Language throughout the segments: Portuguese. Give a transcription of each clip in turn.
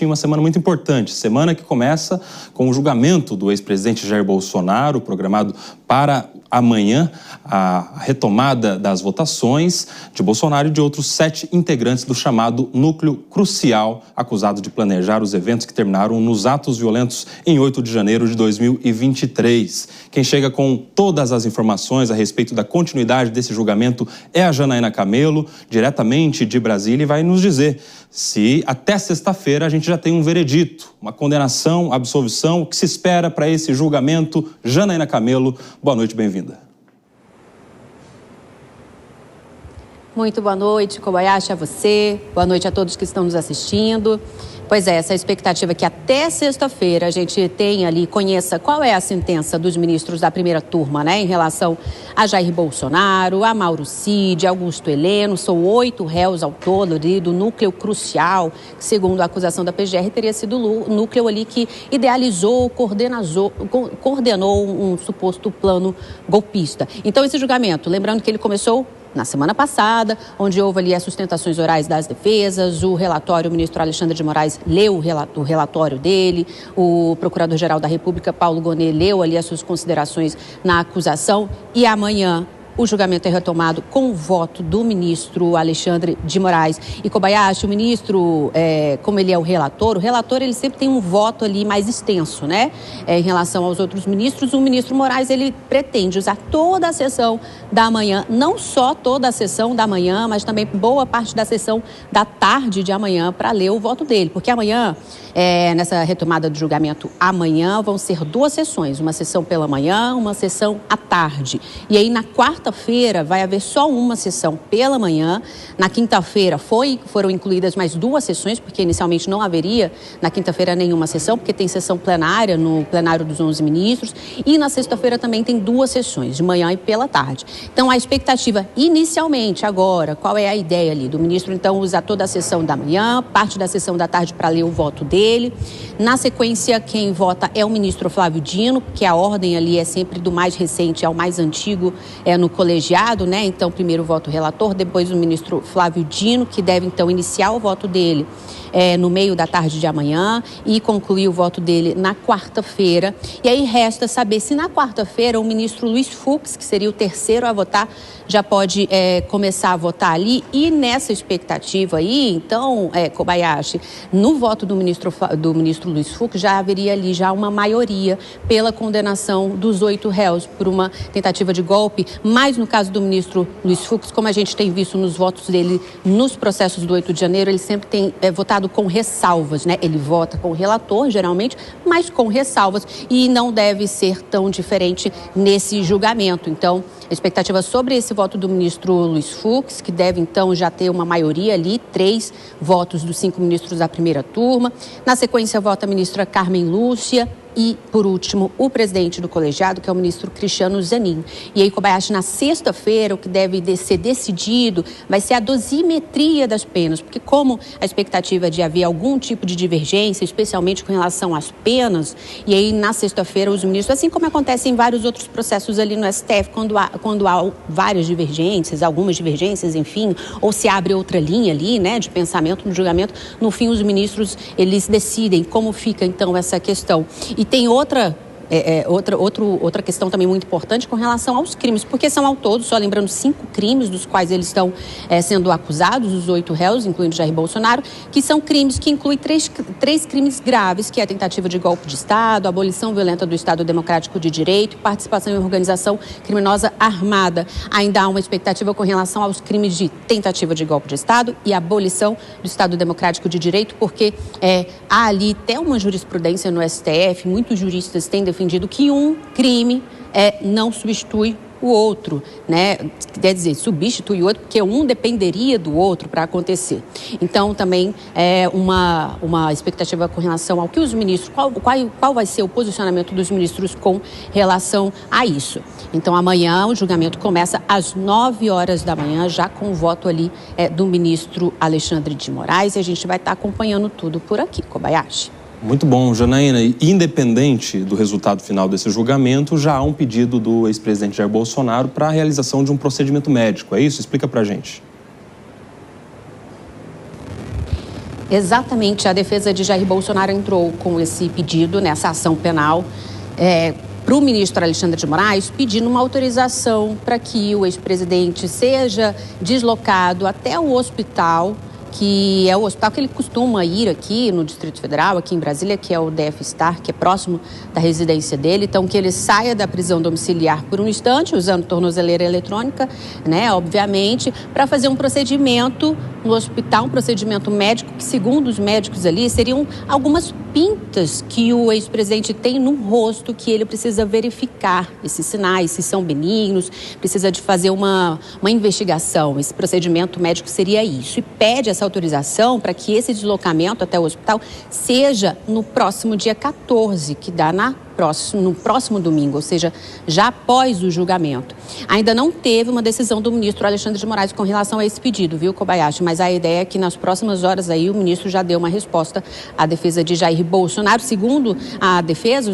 Uma semana muito importante, semana que começa com o julgamento do ex-presidente Jair Bolsonaro, programado para amanhã, a retomada das votações de Bolsonaro e de outros 7 integrantes do chamado Núcleo Crucial, acusado de planejar os eventos que terminaram nos atos violentos em 8 de janeiro de 2023. Quem chega com todas as informações a respeito da continuidade desse julgamento é a Janaína Camelo, diretamente de Brasília, e vai nos dizer se até sexta-feira a gente já tem um veredito, uma condenação, absolvição, o que se espera para esse julgamento. Janaína Camelo, boa noite, bem-vinda. Muito boa noite, Kobayashi, a você. Boa noite a todos que estão nos assistindo. Pois é, essa expectativa que até sexta-feira a gente tem ali, conheça qual é a sentença dos ministros da primeira turma, né, em relação a Jair Bolsonaro, a Mauro Cid, Augusto Heleno. São 8 réus ao todo ali do núcleo crucial, que, segundo a acusação da PGR, teria sido o núcleo ali que idealizou, coordenou um suposto plano golpista. Então, esse julgamento, lembrando que ele começou na semana passada, onde houve ali as sustentações orais das defesas, o ministro Alexandre de Moraes leu o relatório dele, o Procurador-Geral da República, Paulo Gonet, leu ali as suas considerações na acusação, e amanhã o julgamento é retomado com o voto do ministro Alexandre de Moraes. E, Kobayashi, o ministro, como ele é o relator ele sempre tem um voto ali mais extenso, né? Em relação aos outros ministros, o ministro Moraes, ele pretende usar toda a sessão da manhã, não só toda a sessão da manhã, mas também boa parte da sessão da tarde de amanhã para ler o voto dele. Porque amanhã, nessa retomada do julgamento, amanhã vão ser 2 sessões, uma sessão pela manhã, uma sessão à tarde. E aí, na quarta-feira, vai haver só uma sessão pela manhã. Na quinta-feira foram incluídas mais 2 sessões, porque inicialmente não haveria na quinta-feira nenhuma sessão, porque tem sessão plenária no plenário dos 11 ministros. E na sexta-feira também tem 2 sessões, de manhã e pela tarde. Então, a expectativa inicialmente agora, qual é a ideia ali? Do ministro, então, usar toda a sessão da manhã, parte da sessão da tarde para ler o voto dele. Na sequência, quem vota é o ministro Flávio Dino, porque a ordem ali é sempre do mais recente ao mais antigo no colegiado, né? Então, primeiro o voto relator, depois o ministro Flávio Dino, que deve então iniciar o voto dele no meio da tarde de amanhã e concluir o voto dele na quarta-feira. E aí resta saber se na quarta-feira o ministro Luiz Fux, que seria o terceiro a votar, já pode começar a votar ali. E nessa expectativa aí, então, Kobayashi, no voto do ministro Luiz Fux já haveria ali já uma maioria pela condenação dos 8 réus por uma tentativa de golpe. Mas no caso do ministro Luiz Fux, como a gente tem visto nos votos dele nos processos do 8 de janeiro, ele sempre tem votado com ressalvas, né? Ele vota com o relator, geralmente, mas com ressalvas, e não deve ser tão diferente nesse julgamento. Então, a expectativa sobre esse voto do ministro Luiz Fux, que deve então já ter uma maioria ali, 3 votos dos 5 ministros da primeira turma. Na sequência, vota a ministra Carmen Lúcia. E, por último, o presidente do colegiado, que é o ministro Cristiano Zanin. E aí, Kobayashi, na sexta-feira, o que deve ser decidido vai ser a dosimetria das penas, porque como a expectativa é de haver algum tipo de divergência, especialmente com relação às penas, e aí, na sexta-feira, os ministros, assim como acontece em vários outros processos ali no STF, quando há várias divergências, algumas divergências, enfim, ou se abre outra linha ali, né, de pensamento no julgamento, no fim, os ministros, eles decidem como fica, então, essa questão. E tem outra questão também muito importante com relação aos crimes, porque são ao todo, só lembrando, 5 crimes dos quais eles estão sendo acusados, os 8 réus, incluindo Jair Bolsonaro, que são crimes que incluem 3 crimes graves, que é a tentativa de golpe de Estado, a abolição violenta do Estado Democrático de Direito e participação em organização criminosa armada. Ainda há uma expectativa com relação aos crimes de tentativa de golpe de Estado e abolição do Estado Democrático de Direito, porque há ali até uma jurisprudência no STF, muitos juristas têm defendido que um crime não substitui o outro, né? Quer dizer, substitui o outro, porque um dependeria do outro para acontecer. Então, também é uma expectativa com relação ao que os ministros, qual vai ser o posicionamento dos ministros com relação a isso. Então, amanhã o julgamento começa às 9 horas da manhã, já com o voto ali do ministro Alexandre de Moraes, e a gente vai estar acompanhando tudo por aqui, Kobayashi. Muito bom, Janaína. Independente do resultado final desse julgamento, já há um pedido do ex-presidente Jair Bolsonaro para a realização de um procedimento médico. É isso? Explica pra gente. Exatamente, a defesa de Jair Bolsonaro entrou com esse pedido nessa ação penal para o ministro Alexandre de Moraes, pedindo uma autorização para que o ex-presidente seja deslocado até o hospital, que é o hospital que ele costuma ir aqui no Distrito Federal, aqui em Brasília, que é o DF Star, que é próximo da residência dele. Então, que ele saia da prisão domiciliar por um instante, usando tornozeleira eletrônica, né, obviamente, para fazer um procedimento no hospital, um procedimento médico que, segundo os médicos ali, seriam algumas pintas que o ex-presidente tem no rosto, que ele precisa verificar esses sinais, se são benignos, precisa de fazer uma investigação. Esse procedimento médico seria isso. E pede essa autorização para que esse deslocamento até o hospital seja no próximo dia 14, que dá no próximo domingo, ou seja, já após o julgamento. Ainda não teve uma decisão do ministro Alexandre de Moraes com relação a esse pedido, viu, Kobayashi? Mas a ideia é que nas próximas horas aí o ministro já deu uma resposta à defesa de Jair Bolsonaro. Segundo a defesa,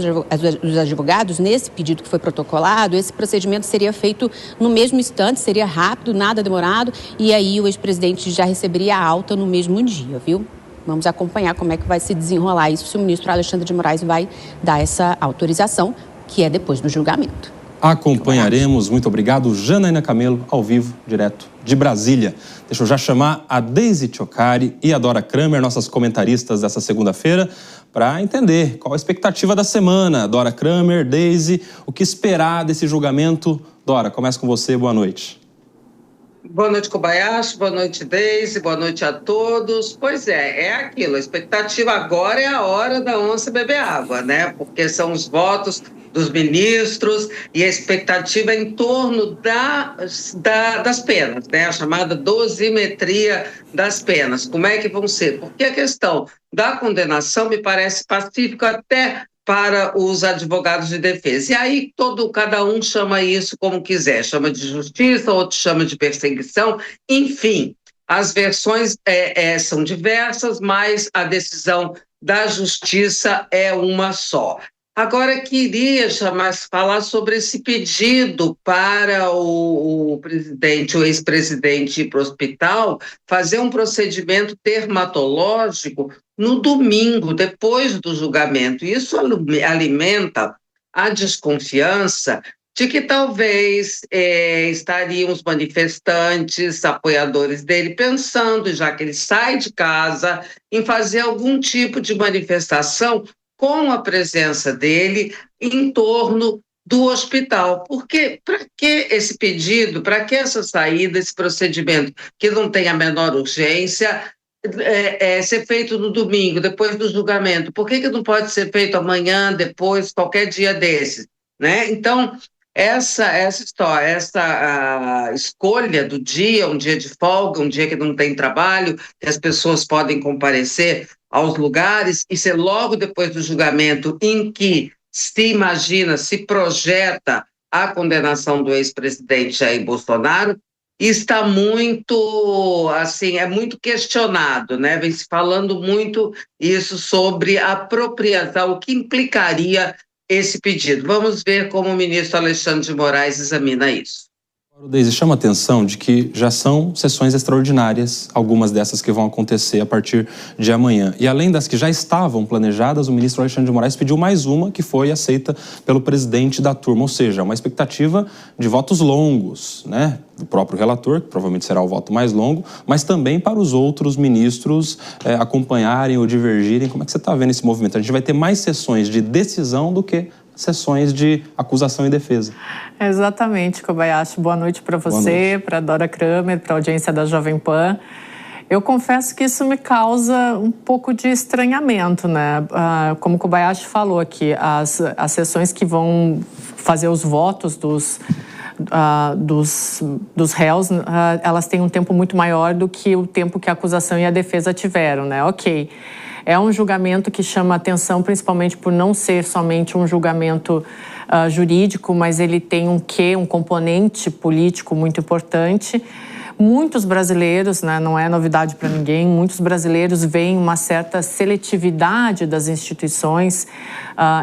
os advogados, nesse pedido que foi protocolado, esse procedimento seria feito no mesmo instante, seria rápido, nada demorado, e aí o ex-presidente já receberia a alta no mesmo dia, viu? Vamos acompanhar como é que vai se desenrolar isso, se o ministro Alexandre de Moraes vai dar essa autorização, que é depois do julgamento. Acompanharemos. Muito obrigado. Janaína Camelo, ao vivo, direto de Brasília. Deixa eu já chamar a Deise Tchocari e a Dora Kramer, nossas comentaristas dessa segunda-feira, para entender qual a expectativa da semana. Dora Kramer, Deise, o que esperar desse julgamento? Dora, começa com você. Boa noite. Boa noite, Kobayashi, boa noite, Deise, boa noite a todos. Pois é aquilo, a expectativa agora é a hora da onça beber água, né? Porque são os votos dos ministros e a expectativa é em torno das penas, né? A chamada dosimetria das penas. Como é que vão ser? Porque a questão da condenação me parece pacífica até para os advogados de defesa. E aí cada um chama isso como quiser, chama de justiça, outro chama de perseguição, enfim, as versões são diversas, mas a decisão da justiça é uma só. Agora, queria falar sobre esse pedido para o ex-presidente ir para o hospital, fazer um procedimento dermatológico no domingo, depois do julgamento. Isso alimenta a desconfiança de que talvez estariam os manifestantes, apoiadores dele, pensando, já que ele sai de casa, em fazer algum tipo de manifestação com a presença dele em torno do hospital. Porque para que esse pedido, para que essa saída, esse procedimento que não tem a menor urgência, ser feito no domingo, depois do julgamento? Por que não pode ser feito amanhã, depois, qualquer dia desses, né? Então, essa história, essa escolha do dia, um dia de folga, um dia que não tem trabalho, que as pessoas podem comparecer aos lugares, e ser logo depois do julgamento em que se projeta a condenação do ex-presidente Jair Bolsonaro, está muito, assim, é muito questionado, né? Vem se falando muito isso sobre a apropriação, o que implicaria esse pedido. Vamos ver como o ministro Alexandre de Moraes examina isso. Deise, chama a atenção de que já são sessões extraordinárias, algumas dessas que vão acontecer a partir de amanhã. E além das que já estavam planejadas, o ministro Alexandre de Moraes pediu mais uma que foi aceita pelo presidente da turma, ou seja, uma expectativa de votos longos, né? Do próprio relator, que provavelmente será o voto mais longo, mas também para os outros ministros acompanharem ou divergirem. Como é que você está vendo esse movimento? A gente vai ter mais sessões de decisão do que sessões de acusação e defesa. Exatamente, Kobayashi. Boa noite para você, para a Dora Kramer, para a audiência da Jovem Pan. Eu confesso que isso me causa um pouco de estranhamento, né? Como o Kobayashi falou aqui, as sessões que vão fazer os votos dos réus, elas têm um tempo muito maior do que o tempo que a acusação e a defesa tiveram, né? Ok. É um julgamento que chama atenção principalmente por não ser somente um julgamento jurídico, mas ele tem um componente político muito importante. Muitos brasileiros, né, não é novidade para ninguém, muitos brasileiros veem uma certa seletividade das instituições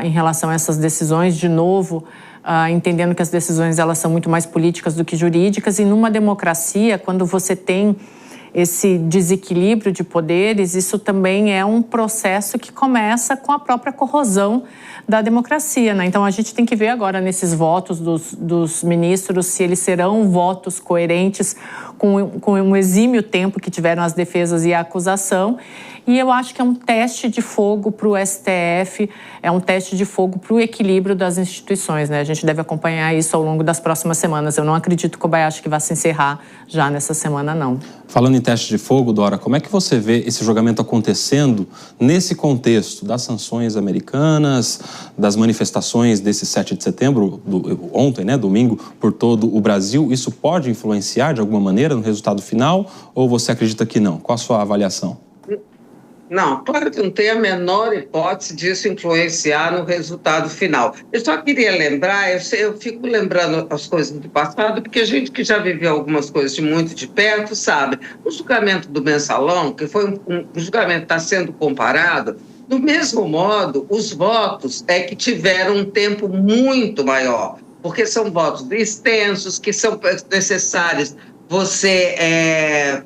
em relação a essas decisões, de novo, entendendo que as decisões elas são muito mais políticas do que jurídicas. E numa democracia, quando você tem esse desequilíbrio de poderes, isso também é um processo que começa com a própria corrosão da democracia, né? Então, a gente tem que ver agora nesses votos dos ministros se eles serão votos coerentes com um exímio tempo que tiveram as defesas e a acusação. E eu acho que é um teste de fogo para o STF, é um teste de fogo para o equilíbrio das instituições, né? A gente deve acompanhar isso ao longo das próximas semanas. Eu não acredito, Kobayashi, que vai se encerrar já nessa semana, não. Falando em teste de fogo, Dora, como é que você vê esse julgamento acontecendo nesse contexto das sanções americanas, das manifestações desse 7 de setembro, ontem, né, domingo, por todo o Brasil? Isso pode influenciar de alguma maneira no resultado final ou você acredita que não? Qual a sua avaliação? Não, claro que não tem a menor hipótese disso influenciar no resultado final. Eu só queria lembrar, eu fico lembrando as coisas do passado, porque a gente que já viveu algumas coisas de muito de perto sabe. O julgamento do Mensalão, que foi um julgamento que está sendo comparado, do mesmo modo, os votos é que tiveram um tempo muito maior, porque são votos extensos, que são necessários você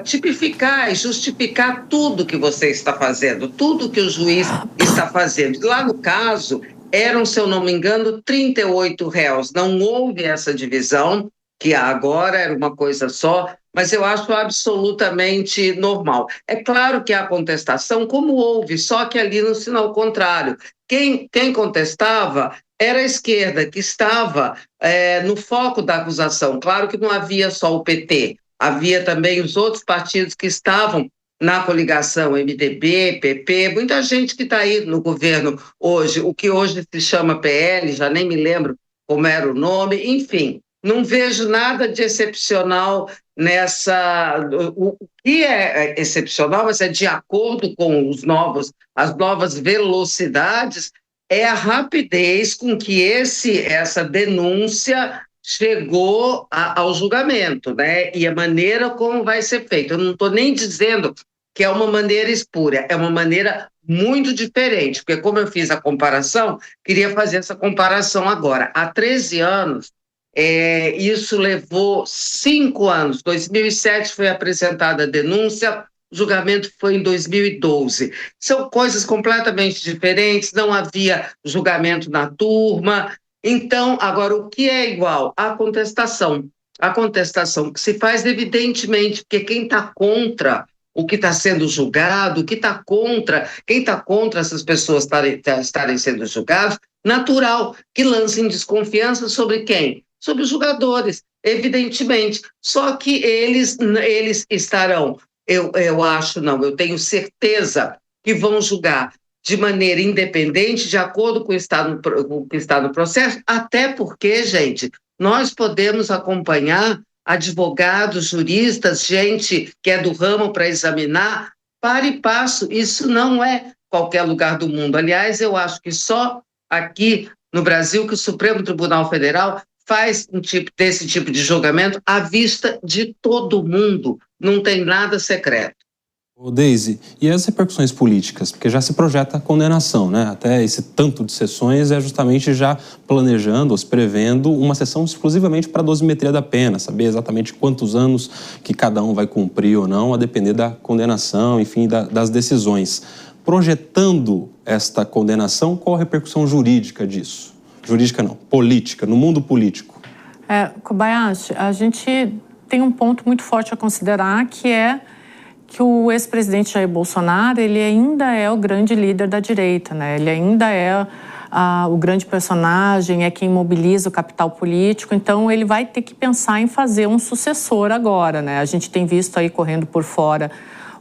tipificar e justificar tudo que você está fazendo, tudo que o juiz está fazendo. Lá no caso, eram, se eu não me engano, 38 réus. Não houve essa divisão, que agora era uma coisa só, mas eu acho absolutamente normal. É claro que há contestação, como houve, só que ali no sinal contrário. Quem contestava era a esquerda, que estava no foco da acusação. Claro que não havia só o PT, havia também os outros partidos que estavam na coligação, MDB, PP, muita gente que está aí no governo hoje, o que hoje se chama PL, já nem me lembro como era o nome, enfim, não vejo nada de excepcional nessa... O que é excepcional, mas é de acordo com as novas velocidades, é a rapidez com que essa denúncia chegou ao julgamento, né? E a maneira como vai ser feito. Eu não estou nem dizendo que é uma maneira espúria, é uma maneira muito diferente, porque como eu fiz a comparação, queria fazer essa comparação agora. Há 13 anos, isso levou 5 anos. 2007 foi apresentada a denúncia, o julgamento foi em 2012. São coisas completamente diferentes, não havia julgamento na turma. Então, agora, o que é igual? A contestação. A contestação que se faz, evidentemente, porque quem está contra o que está sendo julgado, quem está contra essas pessoas estarem sendo julgadas, natural que lancem desconfiança sobre quem? Sobre os julgadores, evidentemente. Só que eles estarão, eu acho, não, eu tenho certeza que vão julgar de maneira independente, de acordo com o que está no processo, até porque, gente, nós podemos acompanhar advogados, juristas, gente que é do ramo para examinar, para e passo. Isso não é qualquer lugar do mundo. Aliás, eu acho que só aqui no Brasil que o Supremo Tribunal Federal faz desse tipo de julgamento à vista de todo mundo. Não tem nada secreto. Deise, e as repercussões políticas? Porque já se projeta a condenação, né? Até esse tanto de sessões é justamente já planejando, ou se prevendo uma sessão exclusivamente para a dosimetria da pena, saber exatamente quantos anos que cada um vai cumprir ou não, a depender da condenação, enfim, das decisões. Projetando esta condenação, qual a repercussão jurídica disso? Jurídica não, política, no mundo político. Kobayashi, a gente tem um ponto muito forte a considerar, que é que o ex-presidente Jair Bolsonaro, ele ainda é o grande líder da direita, né? Ele ainda é o grande personagem, é quem mobiliza o capital político, então ele vai ter que pensar em fazer um sucessor agora, né? A gente tem visto aí correndo por fora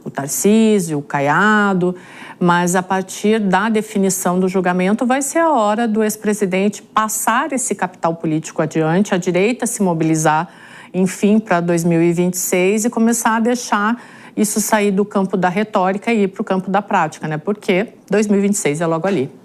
o Tarcísio, o Caiado, mas a partir da definição do julgamento vai ser a hora do ex-presidente passar esse capital político adiante, a direita se mobilizar, enfim, para 2026 e começar a deixar isso sair do campo da retórica e ir para o campo da prática, né? Porque 2026 é logo ali.